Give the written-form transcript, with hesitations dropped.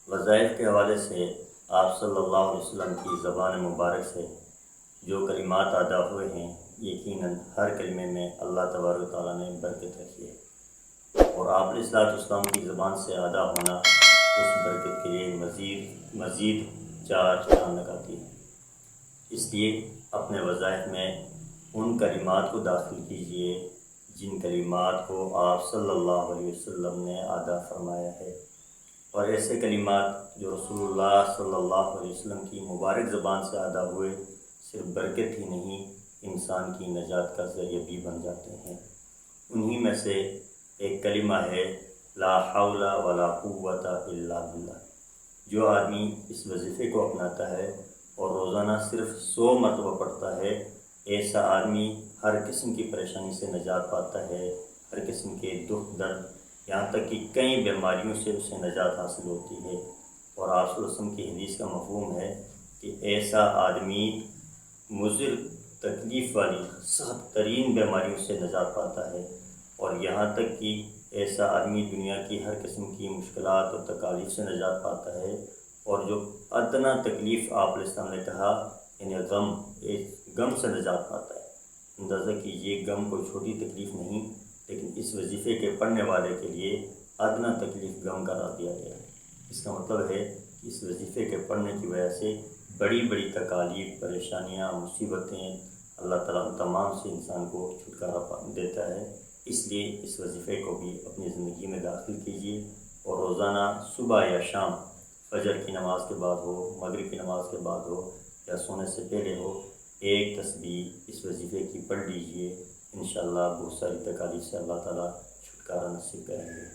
وظائف کے حوالے سے آپ صلی اللہ علیہ وسلم کی زبان مبارک سے جو کلمات ادا ہوئے ہیں، یقیناً ہر کلمے میں اللہ تبارک و تعالیٰ نے برکت رکھی ہے، اور آپ علیہ السلام کی زبان سے ادا ہونا اس برکت کے لیے مزید چار چاند لگاتی ہے۔ اس لیے اپنے وظائف میں ان کلمات کو داخل کیجئے جن کلمات کو آپ صلی اللہ علیہ وسلم نے ادا فرمایا ہے، اور ایسے کلمات جو رسول اللہ صلی اللہ علیہ وسلم کی مبارک زبان سے ادا ہوئے صرف برکت ہی نہیں، انسان کی نجات کا ذریعہ بھی بن جاتے ہیں۔ انہی میں سے ایک کلمہ ہے لا حول ولا قوت الا باللہ۔ جو آدمی اس وظیفے کو اپناتا ہے اور روزانہ صرف 100 مرتبہ پڑھتا ہے، ایسا آدمی ہر قسم کی پریشانی سے نجات پاتا ہے، ہر قسم کے دکھ درد، یہاں تک کہ کئی بیماریوں سے اسے نجات حاصل ہوتی ہے۔ اور آپ صلی اللہ علیہ وسلم کی حدیث کا مفہوم ہے کہ ایسا آدمی مضر تکلیف والی سخت ترین بیماریوں سے نجات پاتا ہے، اور یہاں تک کہ ایسا آدمی دنیا کی ہر قسم کی مشکلات اور تکالیف سے نجات پاتا ہے، اور جو ادنا تکلیف آپ علیہ السلام نے کہا یعنی غم سے نجات پاتا ہے۔ اندازہ کیجیے غم کوئی چھوٹی تکلیف نہیں، لیکن اس وظیفے کے پڑھنے والے کے لیے ادنا تکلیف غم قرار دیا گیا ہے۔ اس کا مطلب ہے کہ اس وظیفے کے پڑھنے کی وجہ سے بڑی بڑی تکالیف، پریشانیاں، مصیبتیں اللہ تعالیٰ تمام سے انسان کو چھٹکارا دیتا ہے۔ اس لیے اس وظیفے کو بھی اپنی زندگی میں داخل کیجیے، اور روزانہ صبح یا شام، فجر کی نماز کے بعد ہو، مغرب کی نماز کے بعد ہو یا سونے سے پہلے ہو، ایک تسبیح اس وظیفے کی پڑھ لیجیے۔ انشاءاللہ بہت ساری تکالیف سے اللہ تعالیٰ چھٹکارا نصیب کریں گے۔